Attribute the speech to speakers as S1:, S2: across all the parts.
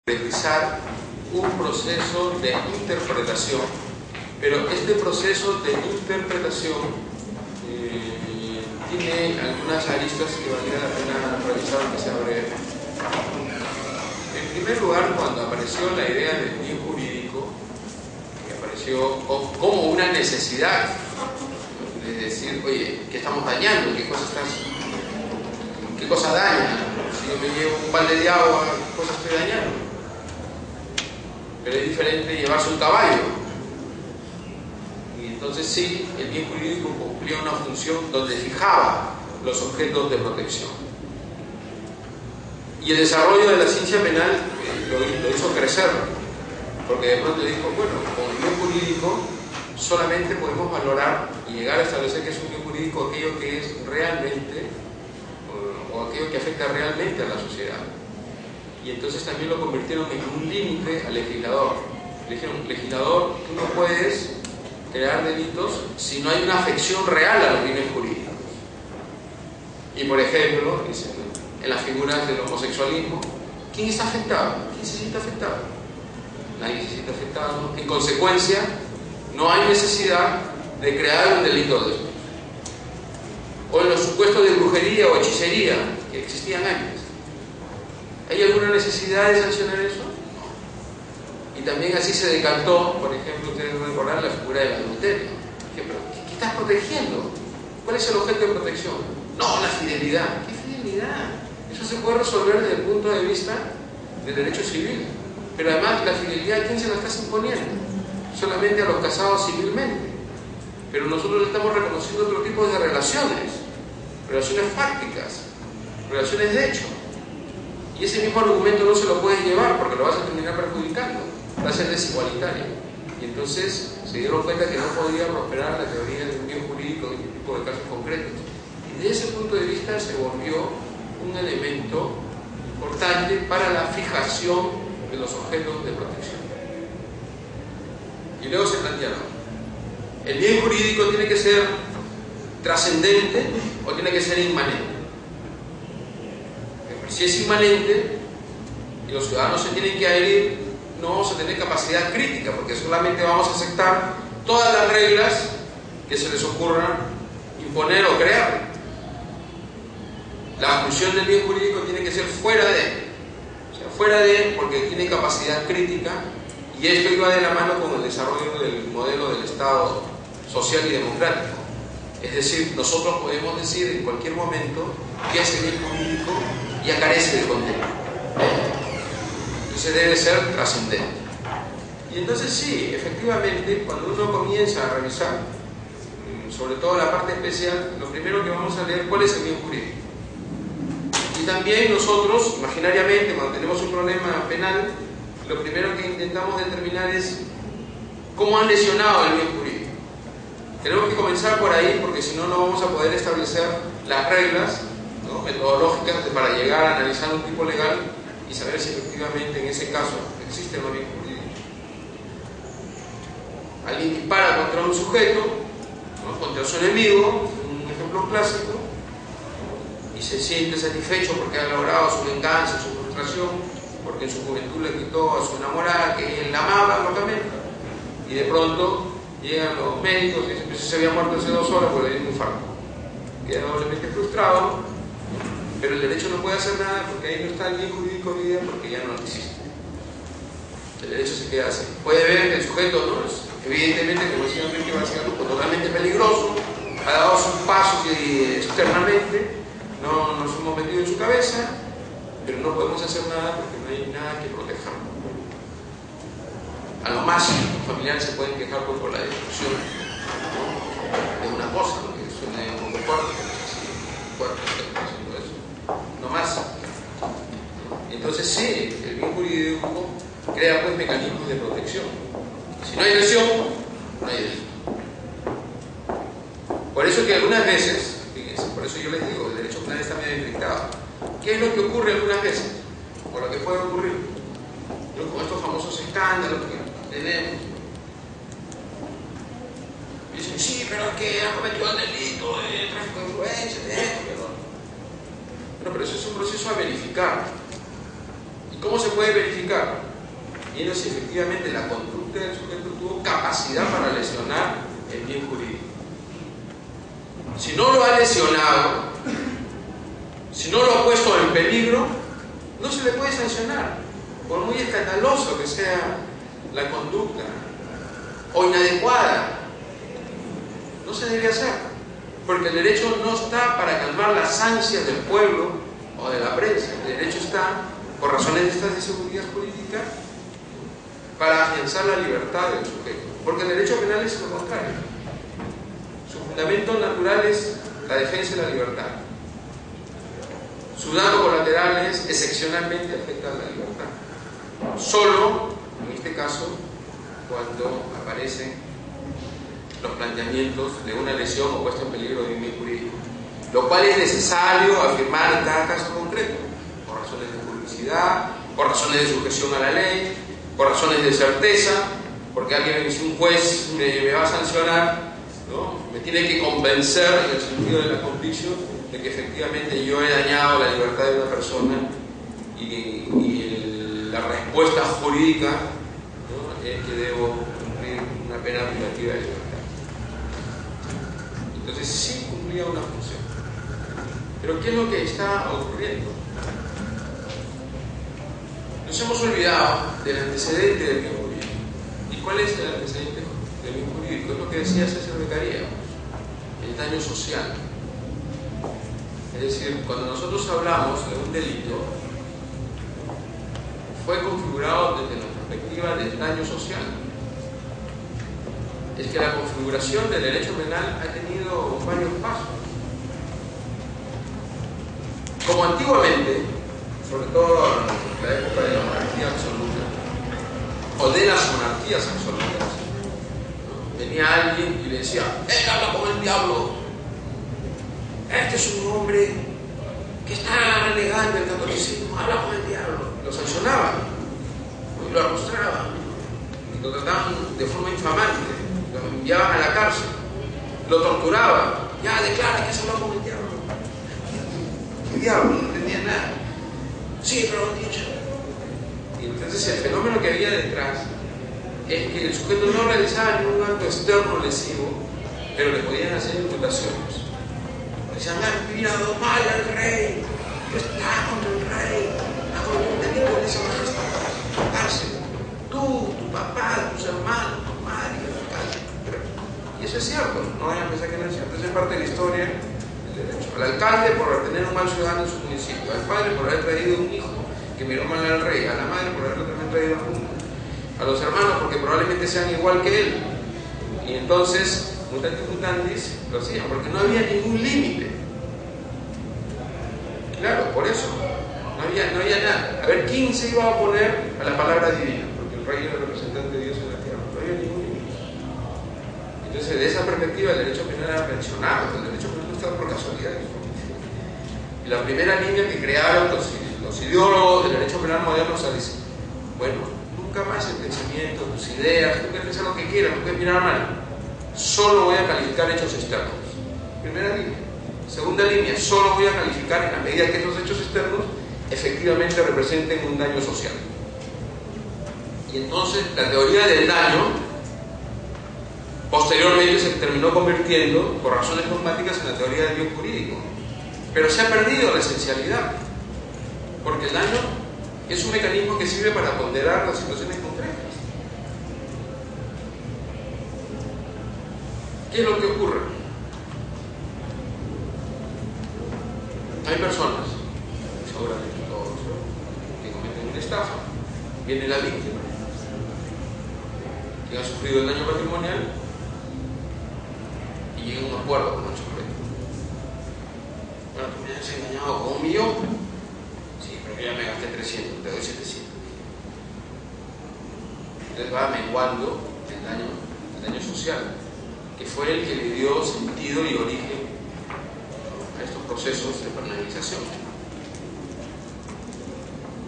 S1: realizar un proceso de interpretación, pero este proceso de interpretación tiene algunas aristas que valdría la pena revisar, aunque sea breve. En primer lugar, cuando apareció la idea del bien jurídico, que apareció como una necesidad de decir, oye, ¿qué estamos dañando? ¿Qué cosa daña? Si yo me llevo un balde de agua, ¿qué cosa estoy dañando? Pero es diferente llevarse un caballo. Y entonces sí, el bien jurídico cumplía una función donde fijaba los objetos de protección. Y el desarrollo de la ciencia penal lo hizo crecer, porque de pronto dijo, bueno, con el bien jurídico solamente podemos valorar y llegar a establecer que es un bien jurídico aquello que es realmente, o aquello que afecta realmente a la sociedad. Y entonces también lo convirtieron en un límite al legislador. Le dijeron, legislador, tú no puedes crear delitos si no hay una afección real a los bienes jurídicos. Y por ejemplo, en las figuras del homosexualismo, ¿quién está afectado? ¿Quién se siente afectado? Nadie se siente afectado. En consecuencia, no hay necesidad de crear un delito de estos. O en los supuestos de brujería o hechicería que existían antes. ¿Hay alguna necesidad de sancionar eso? No. Y también así se decantó, por ejemplo, ustedes deben recordar la figura del adulterio. ¿Qué estás protegiendo? ¿Cuál es el objeto de protección? No, la fidelidad. ¿Qué fidelidad? Eso se puede resolver desde el punto de vista del derecho civil. Pero además, la fidelidad, ¿a quién se la estás imponiendo? Solamente a los casados civilmente. Pero nosotros estamos reconociendo otro tipo de relaciones fácticas, relaciones de hecho. Y ese mismo argumento no se lo puedes llevar porque lo vas a terminar perjudicando, va a ser desigualitario. Y entonces se dieron cuenta que no podía prosperar la teoría del bien jurídico en este tipo de casos concretos. Y desde ese punto de vista se volvió un elemento importante para la fijación de los objetos de protección. Y luego se plantearon, ¿el bien jurídico tiene que ser trascendente o tiene que ser inmanente? Si es inmanente y los ciudadanos se tienen que adherir, no vamos a tener capacidad crítica, porque solamente vamos a aceptar todas las reglas que se les ocurra imponer o crear. La función del bien jurídico tiene que ser fuera de, porque tiene capacidad crítica, y esto iba de la mano con el desarrollo del modelo del Estado social y democrático. Es decir, nosotros podemos decir en cualquier momento que ese bien jurídico ya carece de contenido. Entonces debe ser trascendente. Y entonces sí, efectivamente, cuando uno comienza a revisar, sobre todo la parte especial, lo primero que vamos a leer, ¿cuál es el bien jurídico? Y también nosotros, imaginariamente, cuando tenemos un problema penal, lo primero que intentamos determinar es cómo han lesionado el bien jurídico. Tenemos que comenzar por ahí, porque si no, no vamos a poder establecer las reglas, ¿no?, metodológicas para llegar a analizar un tipo legal y saber si efectivamente en ese caso existe o no bien jurídico. Alguien dispara contra un sujeto, ¿no?, contra su enemigo, un ejemplo clásico, y se siente satisfecho porque ha logrado su venganza, su frustración, porque en su juventud le quitó a su enamorada, que él la amaba locamente, y de pronto llegan los médicos y dicen que se había muerto hace 2 horas porque le dio un infarto. Queda doblemente frustrado, pero el derecho no puede hacer nada porque ahí no está el bien jurídico de vida, porque ya no existe. El derecho se queda así. Puede ver que el sujeto, ¿no?, es evidentemente, como decía Enrique García, totalmente peligroso, ha dado sus pasos externamente, no nos hemos metido en su cabeza, pero no podemos hacer nada porque no hay nada que protegerlo. A lo más, los familiares se pueden quejar por la destrucción de una cosa, ¿no?, que suena un poco fuerte, haciendo eso. No más. Entonces sí, el bien jurídico crea pues mecanismos de protección. Si no hay lesión, no hay delito. Por eso que algunas veces, fíjense, por eso yo les digo, el derecho penal está medio encriptado. ¿Qué es lo que ocurre algunas veces? O lo que puede ocurrir, ¿no?, con estos famosos escándalos que tenemos. Dicen, sí, pero es que ha cometido el delito de tráfico de influencia, de esto, pero eso es un proceso a verificar. Y ¿Cómo se puede verificar? Viendo si efectivamente la conducta del sujeto tuvo capacidad para lesionar el bien jurídico. Si no lo ha lesionado, si no lo ha puesto en peligro, no se le puede sancionar, por muy escandaloso que sea la conducta o inadecuada. No se debe hacer, porque el derecho no está para calmar las ansias del pueblo o de la prensa. El derecho está, por razones de estas de seguridad jurídica, para afianzar la libertad del sujeto, porque el derecho penal es lo contrario. Su fundamento natural es la defensa de la libertad. Su daño colateral es excepcionalmente afecta a la libertad. Solo, en este caso, cuando aparecen los planteamientos de una lesión o puesta en peligro de un bien jurídico, lo cual es necesario afirmar en cada caso concreto, por razones de publicidad, por razones de sujeción a la ley, por razones de certeza, porque alguien, si un juez me va a sancionar, ¿no?, me tiene que convencer en el sentido de la convicción de que efectivamente yo he dañado la libertad de una persona y la respuesta jurídica, ¿no?, es que debo cumplir una pena privativa de libertad. Entonces sí cumplía una función. Pero ¿qué es lo que está ocurriendo? Nos hemos olvidado del antecedente del bien jurídico. ¿Y cuál es el antecedente del bien jurídico? Es lo que decía César Beccaria, el daño social. Es decir, cuando nosotros hablamos de un delito, fue configurado desde la perspectiva del daño social. Es que la configuración del derecho penal ha tenido varios pasos. Como antiguamente, sobre todo en la época de la monarquía absoluta, o de las monarquías absolutas, ¿no?, venía alguien y le decía: habla con el diablo, este es un hombre que está renegando el catolicismo, habla con el diablo. Lo sancionaban, ¿no?, y lo arrostraban, y lo trataban de forma infamante, lo enviaban a la cárcel, lo torturaban. Ya declara que se habla con el diablo. El diablo no entendía nada. Sí, pero lo han dicho. Y entonces el fenómeno que había detrás es que el sujeto no realizaba ningún acto externo lesivo, pero le podían hacer imputaciones. Decían: han enviado mal al rey, está contra el rey, ha cometido esa majestad, cárcel. Tú, tu papá, tus hermanos, tu madre, tu casa. Y eso es cierto, no vayan a pensar que no es cierto. Esa es parte de la historia del derecho. Al alcalde por tener un mal ciudadano en su municipio, al padre por haber traído un hijo que miró mal al rey, a la madre por haberlo también traído al mundo, a los hermanos porque probablemente sean igual que él. Y entonces, mutandis mutandis, lo hacían, porque no había ningún límite. Claro, por eso, no había nada. A ver, ¿quién se iba a oponer a la palabra divina? Porque el rey era el representante de Dios en la tierra. No había ningún límite. Entonces, de esa perspectiva, el derecho penal era mencionado. El derecho penal no estaba por casualidad. Y la primera línea que crearon los ideólogos del derecho penal moderno, o sea, dicen: bueno, nunca más el pensamiento, tus ideas, tú puedes pensar lo que quieras, no puedes mirar mal. Solo voy a calificar hechos externos. Primera línea. Segunda línea, solo voy a calificar en la medida que esos hechos externos efectivamente representen un daño social. Y entonces la teoría del daño posteriormente se terminó convirtiendo, por razones dogmáticas, en la teoría del bien jurídico. Pero se ha perdido la esencialidad, porque el daño es un mecanismo que sirve para ponderar las situaciones concretas. ¿Qué es lo que ocurre? Hay personas, seguramente todos, que cometen una estafa. Viene la víctima, que ha sufrido el daño patrimonial, y llega a un acuerdo con el sujeto. Bueno, tú me has engañado con 1 millón. Sí, pero yo ya me gasté 300, te doy 700. Entonces va menguando el daño social, que fue el que le dio sentido y origen a estos procesos de penalización.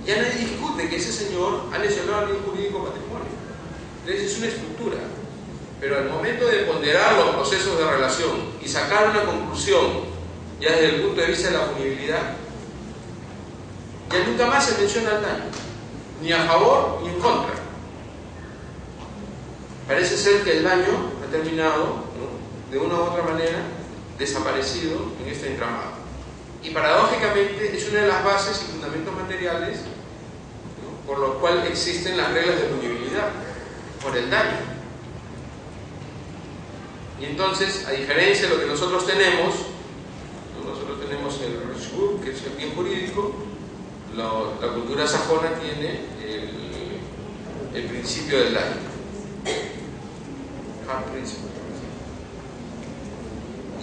S1: Ya nadie discute que ese señor ha lesionado el bien jurídico patrimonio. Entonces es una estructura. Pero al momento de ponderar los procesos de relación y sacar una conclusión, ya desde el punto de vista de la punibilidad, ya nunca más se menciona el daño. ni a favor ni en contra. Parece ser que el daño ha terminado, ¿no?, de una u otra manera, desaparecido en este entramado. Y paradójicamente es una de las bases y fundamentos materiales, ¿no?, por lo cual existen las reglas de punibilidad, por el daño. Y entonces, a diferencia de lo que nosotros tenemos, ¿no?, nosotros tenemos el Rechtsgut, que es el bien jurídico, la cultura sajona tiene el principio del daño.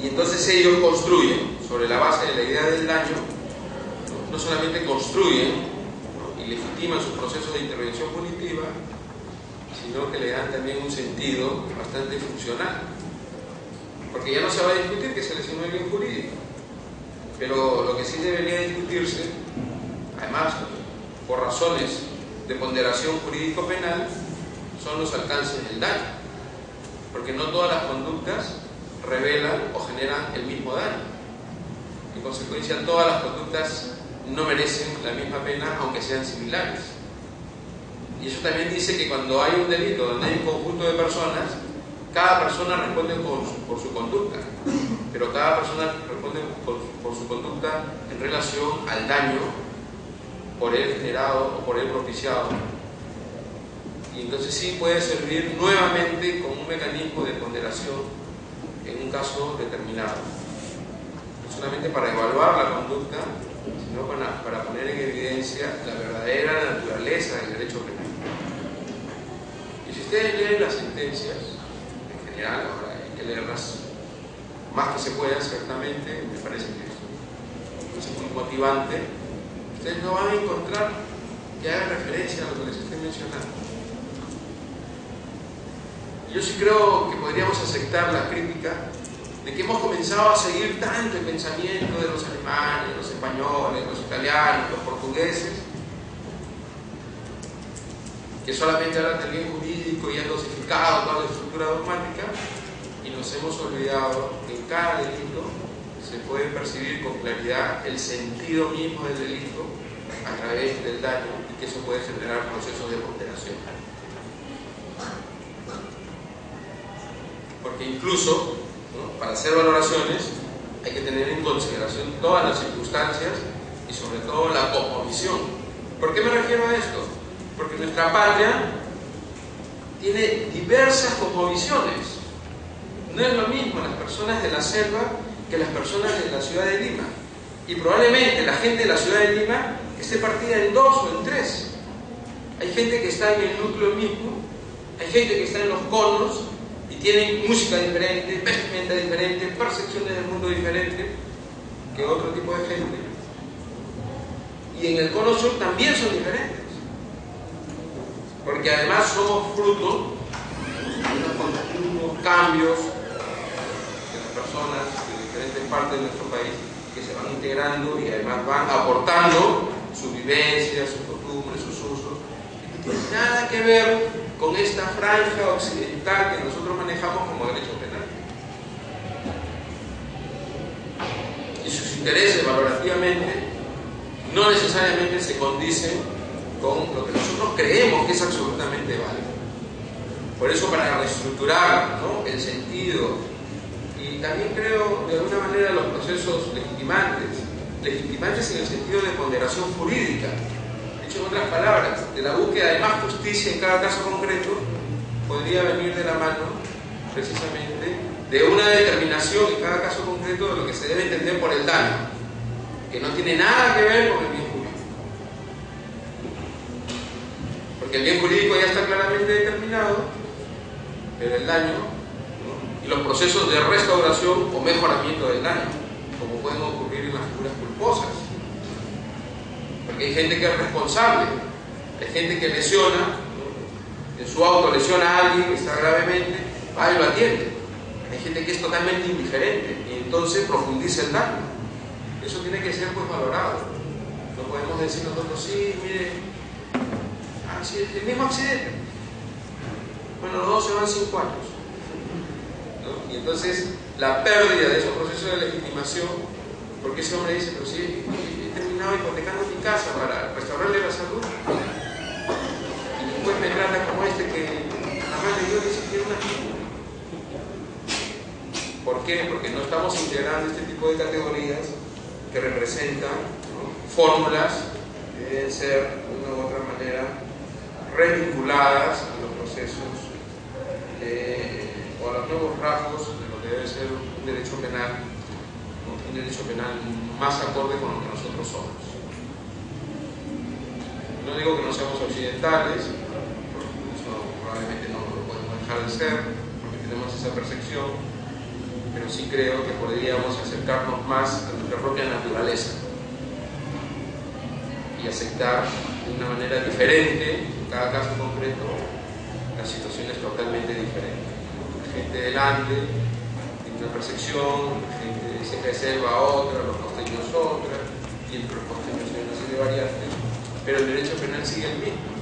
S1: Y entonces ellos construyen, sobre la base de la idea del daño, no solamente construyen, ¿no?, y legitiman sus procesos de intervención punitiva, sino que le dan también un sentido bastante funcional. Porque ya no se va a discutir que se lesionó el bien jurídico, pero lo que sí debería discutirse, además por razones de ponderación jurídico-penal, son los alcances del daño, porque no todas las conductas revelan o generan el mismo daño. En consecuencia, todas las conductas no merecen la misma pena, aunque sean similares. Y eso también dice que cuando hay un delito donde hay un conjunto de personas, cada persona responde por su conducta, pero cada persona responde por su conducta en relación al daño por él generado o por él propiciado. Y entonces sí puede servir nuevamente como un mecanismo de ponderación en un caso determinado, no solamente para evaluar la conducta, sino para poner en evidencia la verdadera naturaleza del derecho penal. Y si ustedes leen las sentencias, en general, ahora hay que leerlas más que se pueda, ciertamente, me parece que es muy motivante, ustedes no van a encontrar que haga referencia a lo que les estoy mencionando. Yo sí creo que podríamos aceptar la crítica de que hemos comenzado a seguir tanto el pensamiento de los alemanes, los españoles, los italianos, los portugueses, que solamente hablan del bien jurídico y han dosificado toda la estructura dogmática, y nos hemos olvidado que en cada delito se puede percibir con claridad el sentido mismo del delito a través del daño, y que eso puede generar procesos de ponderación. Porque incluso, ¿no?, para hacer valoraciones hay que tener en consideración todas las circunstancias y sobre todo la cosmovisión. ¿Por qué me refiero a esto? Porque nuestra patria tiene diversas cosmovisiones. No es lo mismo las personas de la selva que las personas de la ciudad de Lima. Y probablemente la gente de la ciudad de Lima esté partida en dos o en tres. Hay gente que está en el núcleo mismo, hay gente que está en los conos, y tienen música diferente, vestimenta diferente, percepciones del mundo diferente que otro tipo de gente. Y en el cono sur también son diferentes, porque además somos fruto de unos continuos cambios de las personas de diferentes partes de nuestro país que se van integrando y además van aportando sus vivencias, sus costumbres, sus usos, y no tiene nada que ver con esta franja occidental que nosotros manejamos como derecho penal. Y sus intereses valorativamente no necesariamente se condicen con lo que nosotros creemos que es absolutamente válido. Por eso, para reestructurar, ¿no?, el sentido, y también creo de alguna manera los procesos legitimantes en el sentido de ponderación jurídica, en otras palabras, de la búsqueda de más justicia en cada caso concreto, podría venir de la mano precisamente de una determinación en cada caso concreto de lo que se debe entender por el daño, que no tiene nada que ver con el bien jurídico, porque el bien jurídico ya está claramente determinado, pero el daño, ¿no?, y los procesos de restauración o mejoramiento del daño, como pueden ocurrir en las figuras culposas. Porque hay gente que es responsable, hay gente que lesiona, ¿no?, en su auto lesiona a alguien que está gravemente, va y lo atiende. Hay gente que es totalmente indiferente y entonces profundiza el daño. Eso tiene que ser pues valorado. No podemos decir nosotros, sí, mire, el mismo accidente. Bueno, los dos se van 5 años, ¿no? Y entonces la pérdida de esos procesos de legitimación, porque ese hombre dice, pero sí, he terminado hipotecando mi casa para restaurarle la salud. juez me trata como este que jamás le dio ni siquiera una figura. ¿Por qué? Porque no estamos integrando este tipo de categorías que representan, ¿no?, fórmulas que deben ser de una u otra manera revinculadas a los procesos o a los nuevos rasgos de lo que debe ser un derecho penal, ¿no?, un derecho penal más acorde con lo que nosotros somos. No digo que no seamos occidentales, eso probablemente no lo podemos dejar de ser, porque tenemos esa percepción, pero sí creo que podríamos acercarnos más a nuestra propia naturaleza y aceptar de una manera diferente, en cada caso concreto, las situaciones totalmente diferentes. La gente del Ande tiene una percepción, la gente de Sierra de Selva otra, los costeños otra, y entre los costeños hay una serie de variantes, pero el derecho penal sigue el mismo.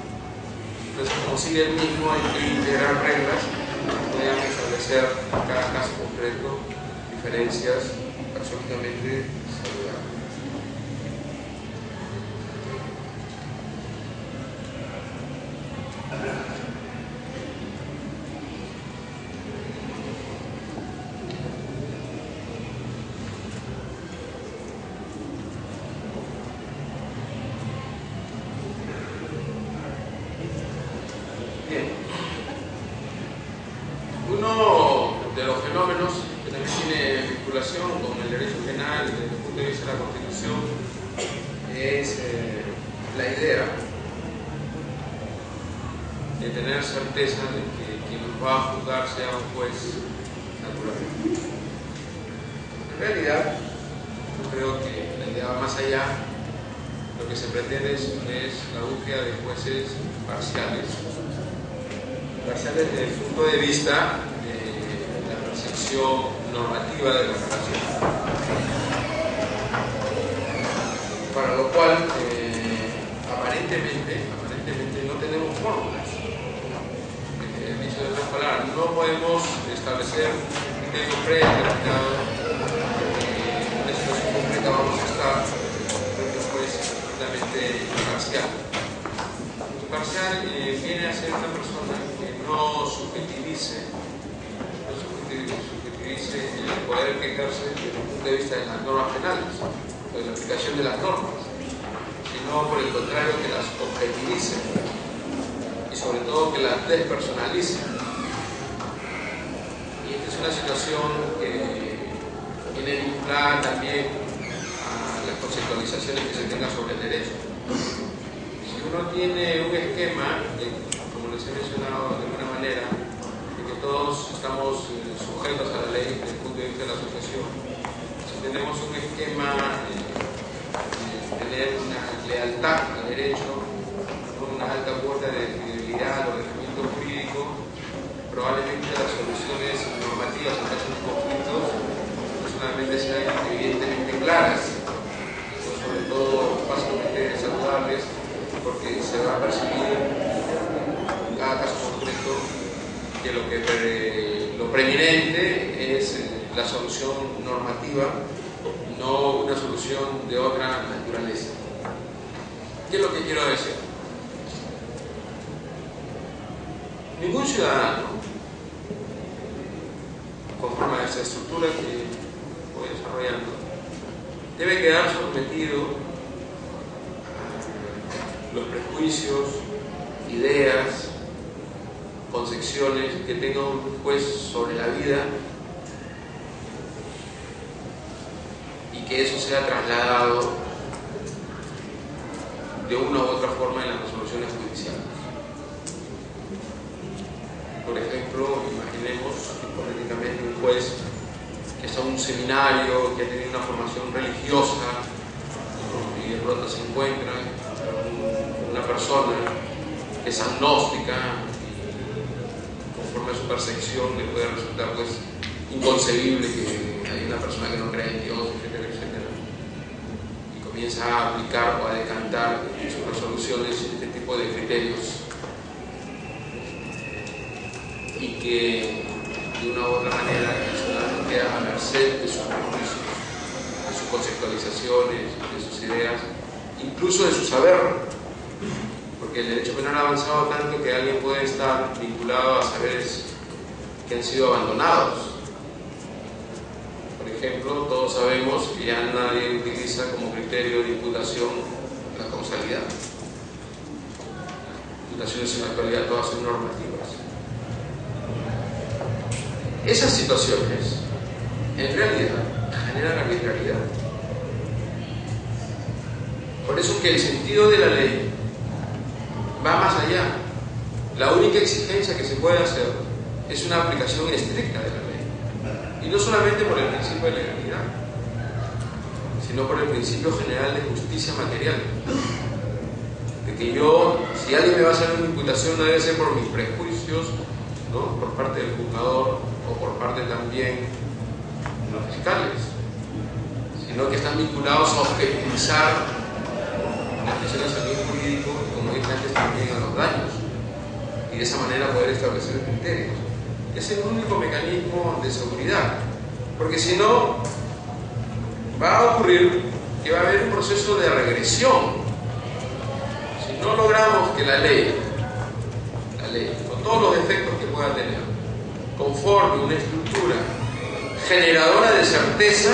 S1: Entonces, como sigue el mismo, hay que integrar reglas que puedan establecer en cada caso concreto diferencias absolutamente saludables. Uno de los fenómenos que también tiene vinculación con el derecho penal desde el punto de vista de la Constitución es la idea de tener certeza de que quien nos va a juzgar sea un juez natural. En realidad, yo creo que la idea va más allá. Lo que se pretende es la búsqueda de jueces parciales desde el punto de vista de la percepción normativa de la relación, para lo cual aparentemente no tenemos fórmulas. Dicho de otras palabras, no podemos establecer un criterio predeterminado en una situación concreta vamos a estar frente a un juez absolutamente imparcial. Imparcial viene a ser una persona que no subjetivice el poder que ejerce desde el punto de vista de las normas penales o de la aplicación de las normas, sino por el contrario que las objetivice y sobre todo que las despersonalice. Y esta es una situación que viene vinculada también a las conceptualizaciones que se tengan sobre el derecho. Si uno tiene un esquema, como les he mencionado de alguna manera, de que todos estamos sujetos a la ley desde el punto de vista de la asociación, si tenemos un esquema de tener una lealtad al derecho, con una alta cuota de fidelidad al ordenamiento jurídico, probablemente las soluciones normativas en casos de conflictos no solamente sean evidentemente claras, sino sobre todo fácilmente saludables, porque se va a percibir en cada caso concreto que lo preeminente es la solución normativa, no una solución de otra naturaleza. ¿Qué es lo que quiero decir? Ningún ciudadano, conforme a esa estructura que voy desarrollando, debe quedar sometido a los prejuicios, ideas, concepciones que tenga un juez sobre la vida y que eso sea trasladado de una u otra forma en las resoluciones judiciales. Por ejemplo, imaginemos hipotéticamente un juez que está en un seminario, que ha tenido una formación religiosa, ¿no?, y de pronto se encuentra con una persona que es agnóstica y conforme a su percepción le puede resultar pues inconcebible que hay una persona que no cree en Dios, etcétera, etcétera, y comienza a aplicar o a decantar en sus resoluciones este tipo de criterios, y que de una u otra manera el ciudadano queda a merced de sus prejuicios, de sus conceptualizaciones, de sus ideas, incluso de su saber, porque porque el derecho penal ha avanzado tanto que alguien puede estar vinculado a saberes que han sido abandonados. Por ejemplo, todos sabemos que ya nadie utiliza como criterio de imputación la causalidad. Imputaciones en la actualidad todas son normativas. Esas situaciones, en realidad, generan arbitrariedad. Por eso que el sentido de la ley va más allá. La única exigencia que se puede hacer es una aplicación estricta de la ley. Y no solamente por el principio de legalidad, sino por el principio general de justicia material. De que yo, si alguien me va a hacer una imputación, no debe ser por mis prejuicios, ¿no?, por parte del juzgador o por parte también de los fiscales, sino que están vinculados a objetivizar las presiones al bien jurídico y, como dije antes, también a los daños, y de esa manera poder establecer criterios. Es el único mecanismo de seguridad, porque si no, va a ocurrir que va a haber un proceso de regresión. Si no logramos que la ley, con todos los defectos que pueda tener, conforme una estructura generadora de certeza,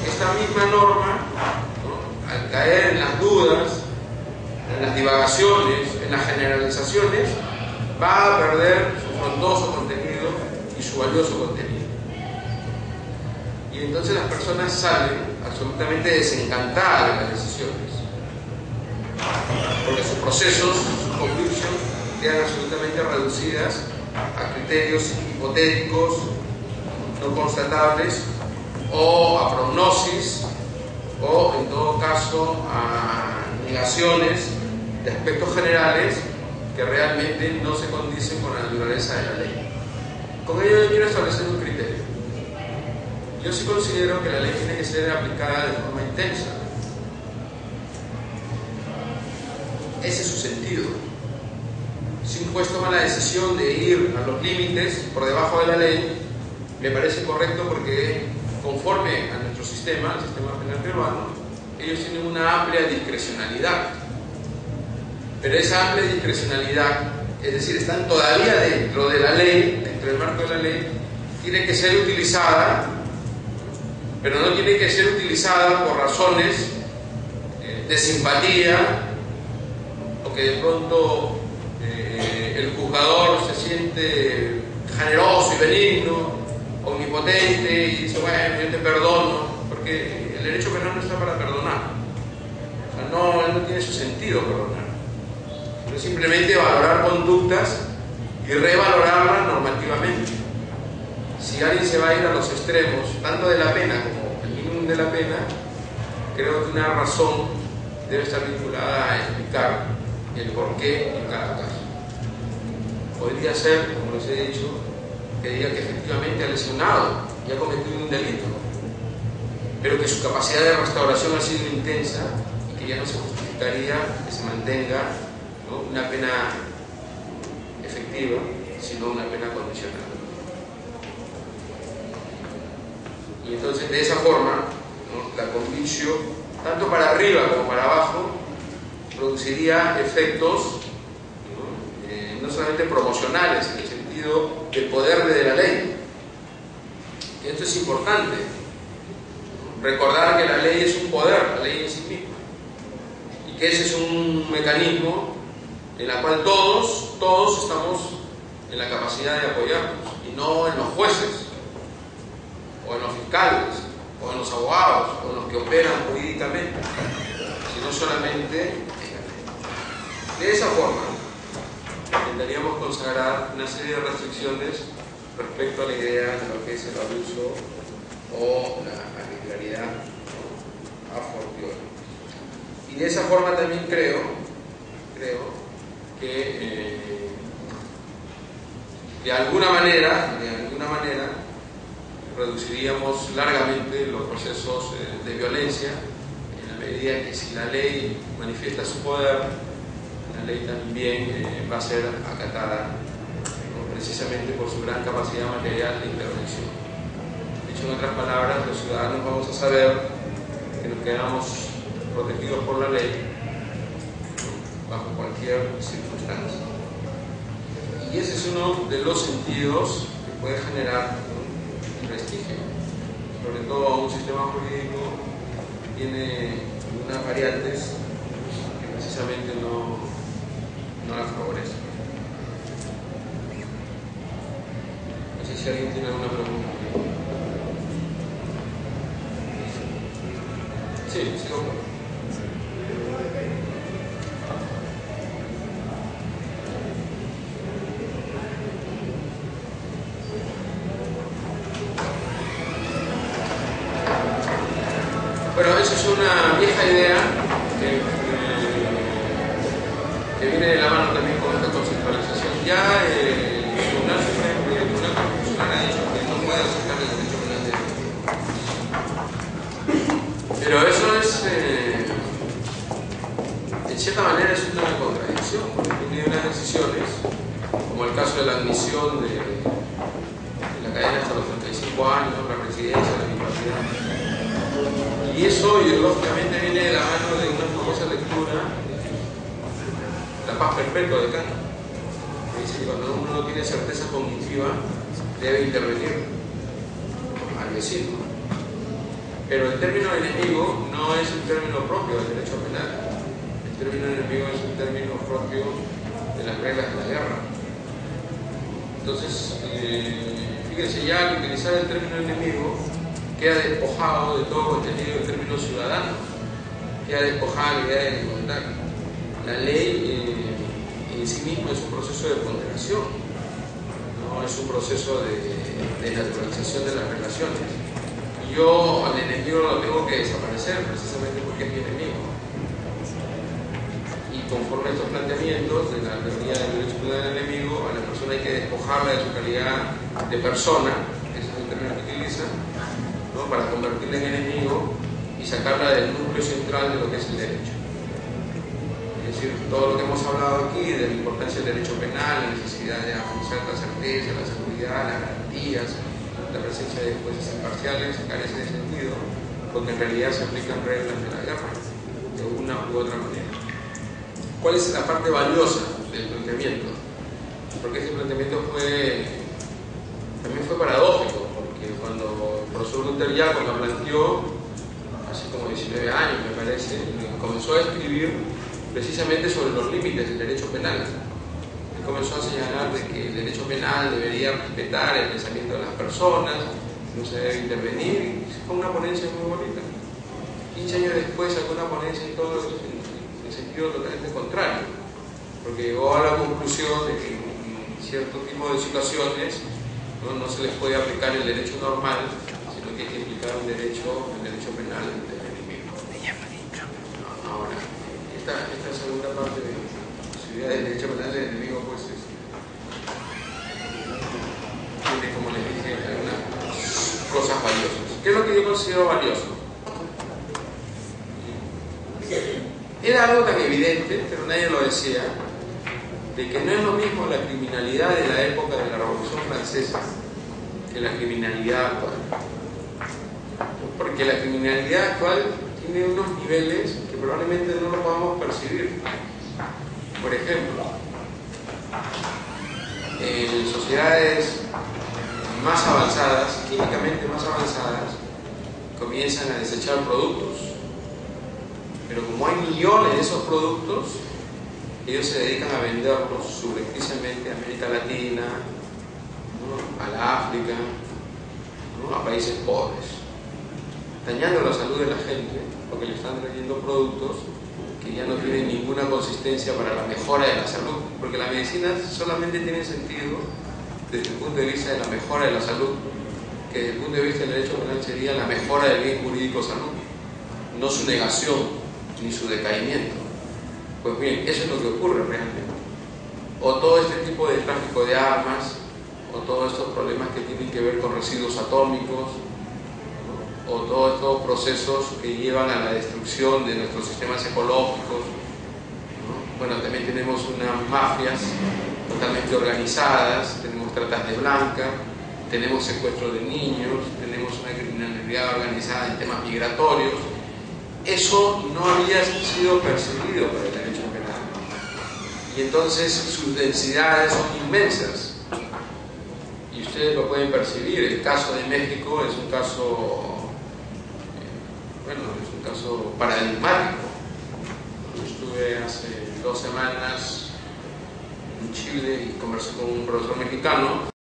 S1: esta misma norma, ¿no?, al caer en las dudas, en las divagaciones, en las generalizaciones, va a perder su frondoso contenido y su valioso contenido. Y entonces las personas salen absolutamente desencantadas de las decisiones, porque sus procesos, sus convicciones, quedan absolutamente reducidas a criterios hipotéticos, no constatables, o a prognosis, o en todo caso a negaciones de aspectos generales que realmente no se condicen con la naturaleza de la ley. Con ello yo quiero establecer un criterio. Yo sí considero que la ley tiene que ser aplicada de forma intensa. Ese es su sentido. Si un juez toma la decisión de ir a los límites por debajo de la ley, me parece correcto, porque conforme a nuestro sistema, el sistema penal peruano, ellos tienen una amplia discrecionalidad. Pero esa amplia discrecionalidad, es decir, están todavía dentro de la ley, dentro del marco de la ley, tiene que ser utilizada, pero no tiene que ser utilizada por razones de simpatía, o que de pronto el juzgador se siente generoso y benigno, omnipotente, y dice, bueno, yo te perdono, porque el derecho penal no está para perdonar. O sea, no tiene su sentido perdonar, sino simplemente valorar conductas y revalorarlas normativamente. Si alguien se va a ir a los extremos, tanto de la pena como el mínimo de la pena, creo que una razón debe estar vinculada a explicar el porqué en cada caso. Podría ser, como les he dicho, que diga que efectivamente ha lesionado y ha cometido un delito, pero que su capacidad de restauración ha sido intensa y que ya no se justificaría que se mantenga, ¿no?, una pena efectiva, sino una pena condicional. Y entonces, de esa forma, ¿no?, la convicción, tanto para arriba como para abajo, produciría efectos no solamente promocionales, en el sentido del poder de la ley. Y esto es importante, recordar que la ley es un poder, la ley en sí misma, y que ese es un mecanismo en el cual todos estamos en la capacidad de apoyarnos, y no en los jueces, o en los fiscales, o en los abogados, o en los que operan jurídicamente, sino solamente en la ley. De esa forma, intentaríamos consagrar una serie de restricciones respecto a la idea de lo que es el abuso o la arbitrariedad, ¿no?, a fortiori. Y de esa forma también creo que de alguna manera reduciríamos largamente los procesos de violencia, en la medida que, si la ley manifiesta su poder, la ley también va a ser acatada, ¿no?, precisamente por su gran capacidad material de intervención. Dicho en otras palabras, los ciudadanos vamos a saber que nos quedamos protegidos por la ley, ¿no?, bajo cualquier circunstancia. Y ese es uno de los sentidos que puede generar un prestigio, sobre todo un sistema jurídico que tiene unas variantes que precisamente no la favorecen. No sé si alguien tiene alguna pregunta. Sí, sigo. Bueno, eso es una vieja idea que viene de la mano también con esta conceptualización. Ya el Tribunal Supremo y el Tribunal Constitucional ha dicho que no puede aceptar el derecho penal de enemigo. Pero eso es, en cierta manera, es una contradicción, porque tiene unas decisiones, como el caso de la admisión de la cadena hasta los 35 años, la residencia, la incapacidad. Y eso ideológicamente viene de la mano de una famosa lectura, La paz perpetua de Kant, que dice que cuando uno no tiene certeza cognitiva debe intervenir al vecino. Pero el término enemigo no es un término propio del derecho penal. El término enemigo es un término propio de las reglas de la guerra. Entonces, fíjense, ya al utilizar el término enemigo queda despojado de todo contenido del término ciudadano, queda despojada la idea de igualdad. La ley en sí misma es un proceso de ponderación, no es un proceso de naturalización de las relaciones. Y yo al enemigo lo tengo que desaparecer precisamente porque es mi enemigo. Y conforme a estos planteamientos de la teoría del derecho penal del enemigo, a la persona hay que despojarla de su calidad de persona, ese es el término que utiliza, ¿no?, para convertirla en enemigo y sacarla del núcleo central de lo que es el derecho. Es decir, todo lo que hemos hablado aquí de la importancia del derecho penal, la necesidad de avanzar la certeza, la seguridad, las garantías, la presencia de jueces imparciales, carece de sentido, porque en realidad se aplican reglas de la guerra, de una u otra manera. ¿Cuál es la parte valiosa del planteamiento? Porque este planteamiento también fue paradójico, porque cuando el profesor Gunther Jacob lo planteó, hace como 19 años me parece, comenzó a escribir precisamente sobre los límites del derecho penal. Él comenzó a señalar de que el derecho penal debería respetar el pensamiento de las personas, no se debe intervenir, y fue una ponencia muy bonita. 15 años después sacó una ponencia en todo en sentido totalmente contrario, porque llegó a la conclusión de que en cierto tipo de situaciones no se les puede aplicar el derecho normal, sino que hay que aplicar el derecho penal del enemigo. Ahora, esta segunda parte de la posibilidad del derecho penal del enemigo, pues tiene, como les dije, algunas cosas valiosas. ¿Qué es lo que yo considero valioso? Era algo tan evidente, pero nadie lo decía, de que no es lo mismo la criminalidad de la época de la Revolución Francesa que la criminalidad actual. Porque la criminalidad actual tiene unos niveles que probablemente no lo podamos percibir. Por ejemplo, en sociedades más avanzadas, químicamente más avanzadas, comienzan a desechar productos. Pero como hay millones de esos productos, ellos se dedican a venderlos subrepticiamente a América Latina, ¿no?, a la África, ¿no?, a países pobres, dañando la salud de la gente, porque le están trayendo productos que ya no tienen ninguna consistencia para la mejora de la salud, porque la medicina solamente tiene sentido desde el punto de vista de la mejora de la salud, que desde el punto de vista del derecho penal sería la mejora del bien jurídico salud, no su negación ni su decaimiento. Pues bien, eso es lo que ocurre realmente. O todo este tipo de tráfico de armas, o todos estos problemas que tienen que ver con residuos atómicos, ¿no?, o todos estos procesos que llevan a la destrucción de nuestros sistemas ecológicos, ¿no? Bueno, también tenemos unas mafias totalmente organizadas, tenemos tratas de blanca, tenemos secuestro de niños, tenemos una criminalidad organizada en temas migratorios. Eso no había sido percibido por el derecho penal. y entonces sus densidades son inmensas. Y ustedes lo pueden percibir. El caso de México es un caso, bueno, es un caso paradigmático. Yo estuve hace 2 semanas en Chile y conversé con un profesor mexicano